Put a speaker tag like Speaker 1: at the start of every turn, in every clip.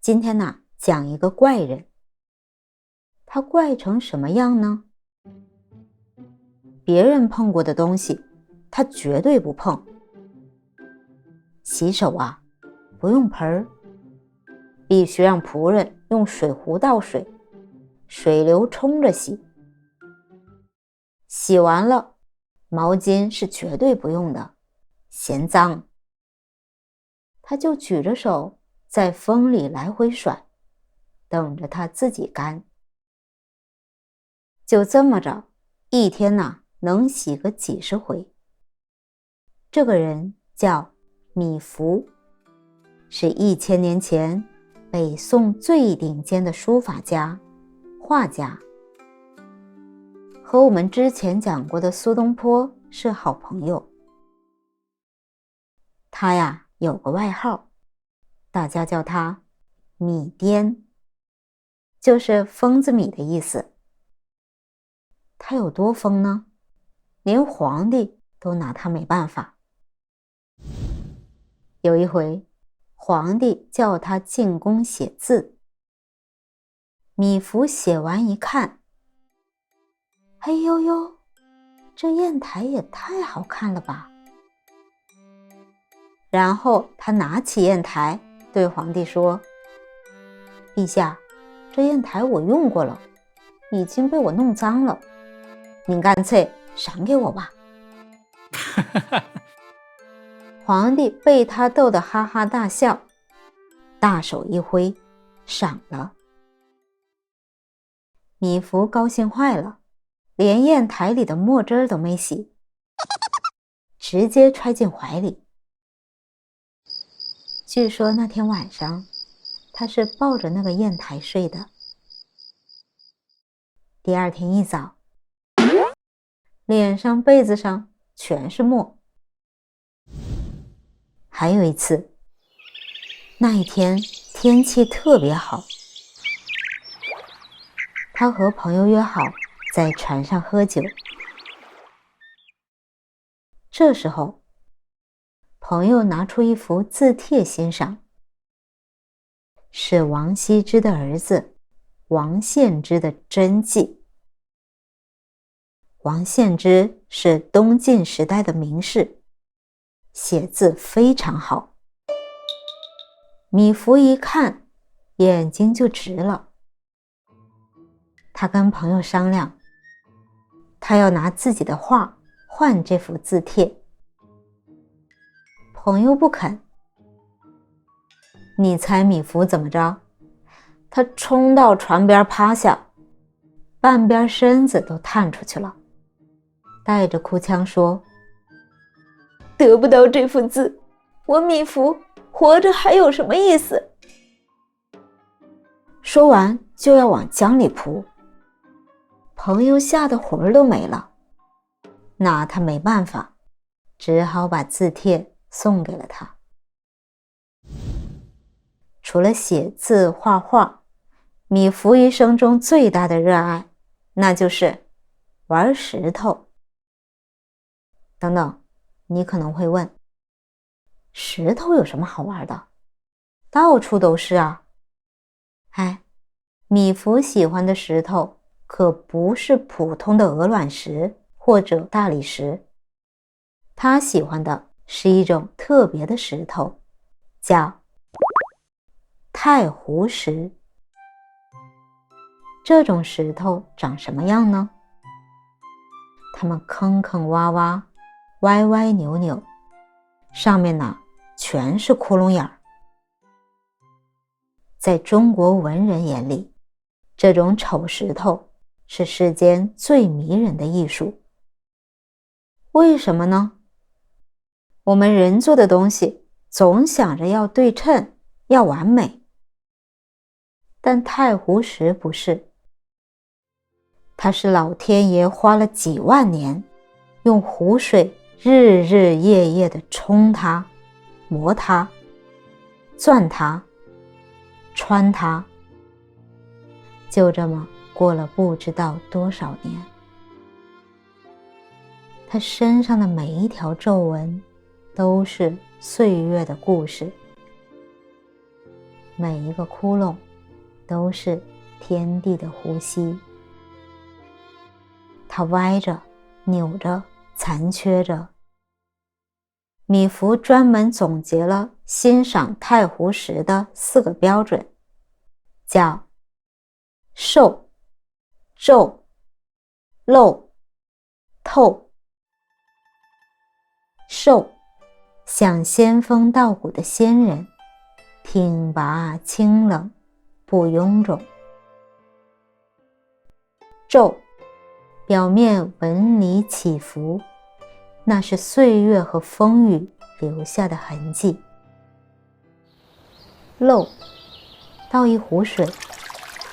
Speaker 1: 今天呢，講一個怪人。他怪成什麼樣呢？別人碰過的東西，他絕對不碰。洗手啊，不用盆兒，必須讓僕人用水壺倒水，水流沖着洗。洗完了，毛巾是絕對不用的，嫌髒。他就舉着手在風裡來回甩，等着他自己乾。就這麼着，一天呢，能洗個幾十回。這個人叫米芾，是1000年前北宋最頂尖的書法家、畫家，和我們之前講過的蘇東坡是好朋友。他呀，有個外號，大家叫他米癲，就是瘋子米的意思。他有多瘋呢？連皇帝都拿他沒辦法。有一回，皇帝叫他進宮寫字，米芾寫完一看，哎呦呦，這硯台也太好看了吧！然後他拿起硯台對皇帝說：“陛下，這硯台我用過了，已經被我弄髒了，您乾脆賞給我吧。”皇帝被他逗得哈哈大笑，大手一揮，賞了。米芾高興壞了，連硯台裡的墨汁都沒洗，直接揣進懷裡。據說那天晚上，他是抱着那個硯台睡的。第二天一早，臉上、被子上全是墨。還有一次，那一天天氣特別好，他和朋友約好在船上喝酒。這時候，朋友拿出一幅字帖欣賞，是王羲之的兒子王獻之的真跡。王獻之是東晉時代的名士，寫字非常好。米芾一看，眼睛就直了。他跟朋友商量，他要拿自己的畫換這幅字帖。朋友不肯。你猜米芾怎麼着？他衝到船邊趴下，半邊身子都探出去了，帶着哭腔說：“得不到這幅字，我米芾活着還有什麼意思？”說完就要往江裡撲。朋友嚇得魂兒都沒了，那他沒辦法，只好把字帖送給了他。除了寫字畫畫，米芾一生中最大的熱愛，那就是玩石頭。等等，你可能會問，石頭有什麼好玩的？到處都是啊。哎，米芾喜歡的石頭可不是普通的鵝卵石或者大理石，他喜歡的是一種特別的石頭，叫太湖石。這種石頭長什麼樣呢？它們坑坑洼洼，歪歪扭扭，上面呢全是窟窿眼兒。在中國文人眼裡，這種醜石頭是世間最迷人的藝術。為什麼呢？我們人做的東西總想着要對稱，要完美，但太湖石不是。它是老天爺花了幾萬年，用湖水日日夜夜地冲它、磨它、鑽它、穿它，就這麼過了不知道多少年。它身上的每一條皺紋都是歲月的故事。每一個窟窿都是天地的呼吸。它歪着、扭着、殘缺着。米芾專門總結了欣賞太湖石的4個標準，叫瘦、皺、漏、透。瘦，像仙风道骨的仙人，挺拔清冷，不臃腫。皱，表面紋理起伏，那是岁月和風雨留下的痕迹。漏，倒一壺水，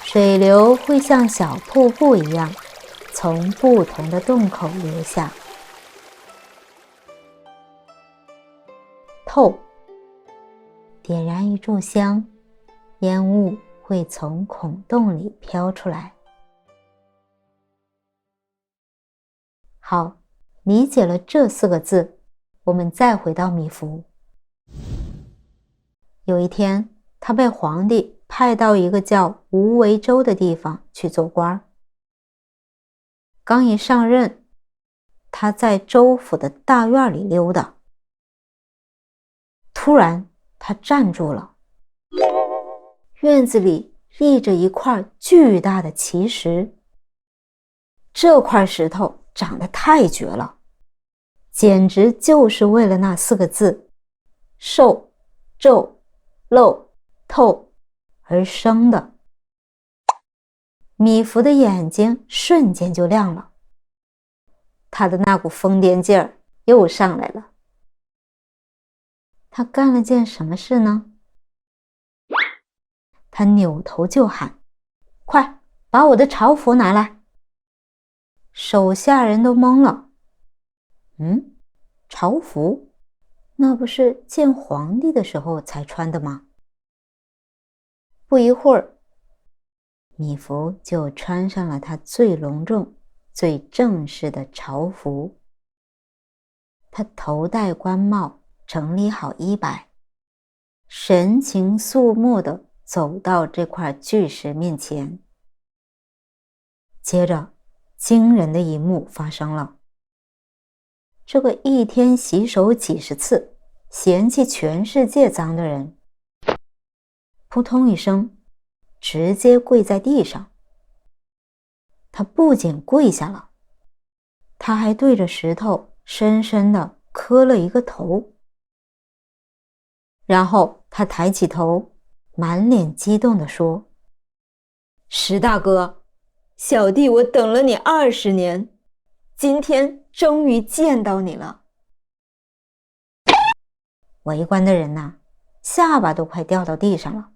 Speaker 1: 水流會像小瀑布一樣，從不同的洞口流下。透，點燃一炷香，煙霧會從孔洞裡飄出來。好，理解了這4個字，我們再回到米芾。有一天，他被皇帝派到一個叫無為州的地方去做官。剛一上任，他在州府的大院裡溜達。突然，他站住了。院子裡立着一塊巨大的奇石。這塊石頭長得太絕了，簡直就是為了那4個字瘦、皺、漏、透而生的。米芾的眼睛瞬間就亮了，他的那股瘋癲勁兒又上來了。他幹了件什麼事呢？他扭頭就喊：快把我的朝服拿來！手下人都懵了。朝服？那不是見皇帝的時候才穿的嗎？不一會兒，米芾就穿上了他最隆重、最正式的朝服。他頭戴官帽，整理好衣摆，神情肃穆地走到這塊巨石面前。接着，驚人的一幕發生了。這個一天洗手幾十次，嫌棄全世界髒的人，撲通一聲，直接跪在地上。他不僅跪下了，他還對着石頭深深地磕了一個頭。然後他抬起頭，滿臉激動地說：石大哥，小弟我等了你20年，今天終於見到你了。圍觀的人吶，下巴都快掉到地上了。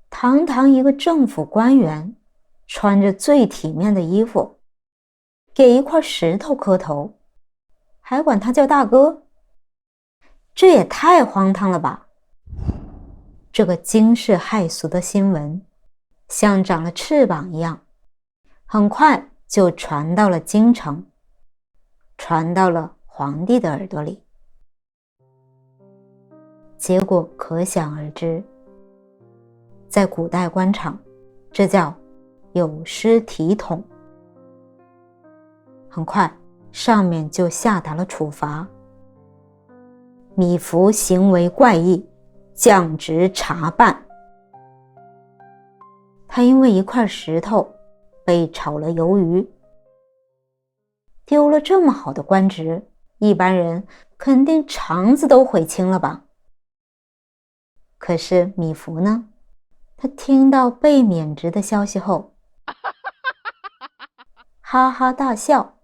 Speaker 1: 堂堂一個政府官員，穿着最體面的衣服，給一塊石頭磕頭，還管他叫大哥，這也太荒唐了吧！這個驚世駭俗的新聞像長了翅膀一樣，很快就傳到了京城，傳到了皇帝的耳朵裡。結果可想而知，在古代官場，這叫有失體統。很快，上面就下達了處罰。米芾行為怪異，降職查辦。他因為一塊石頭被炒了魷魚，丟了這麼好的官職，一般人肯定腸子都悔青了吧。可是米芾呢，他聽到被免職的消息後，哈哈大笑。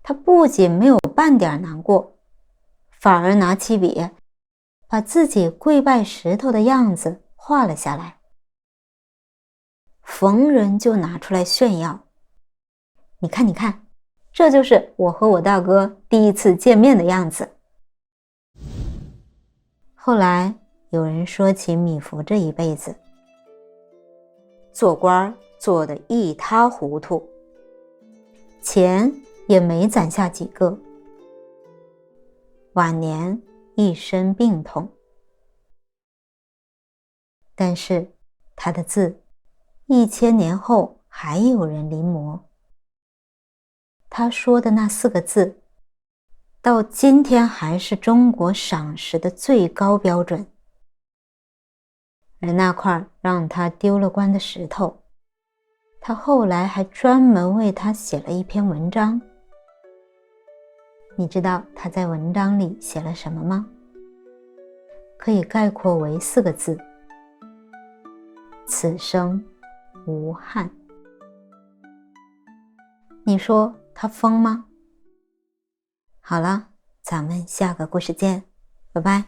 Speaker 1: 他不僅沒有半點難過，反而拿起筆，把自己跪拜石頭的樣子畫了下來。逢人就拿出來炫耀。你看，你看，這就是我和我大哥第一次見面的樣子。後來有人說起米芾這一輩子，做官做得一塌糊塗，錢也沒攢下幾個，晚年一身病痛，但是他的字1000年後還有人臨摹。他說的那4個字，到今天還是中國賞識的最高標準。而那塊讓他丟了官的石頭，他後來還專門為他寫了一篇文章。你知道他在文章裡寫了什麼嗎？可以概括為4個字：此生無憾。你說他瘋嗎？好了，咱們下個故事見，拜拜。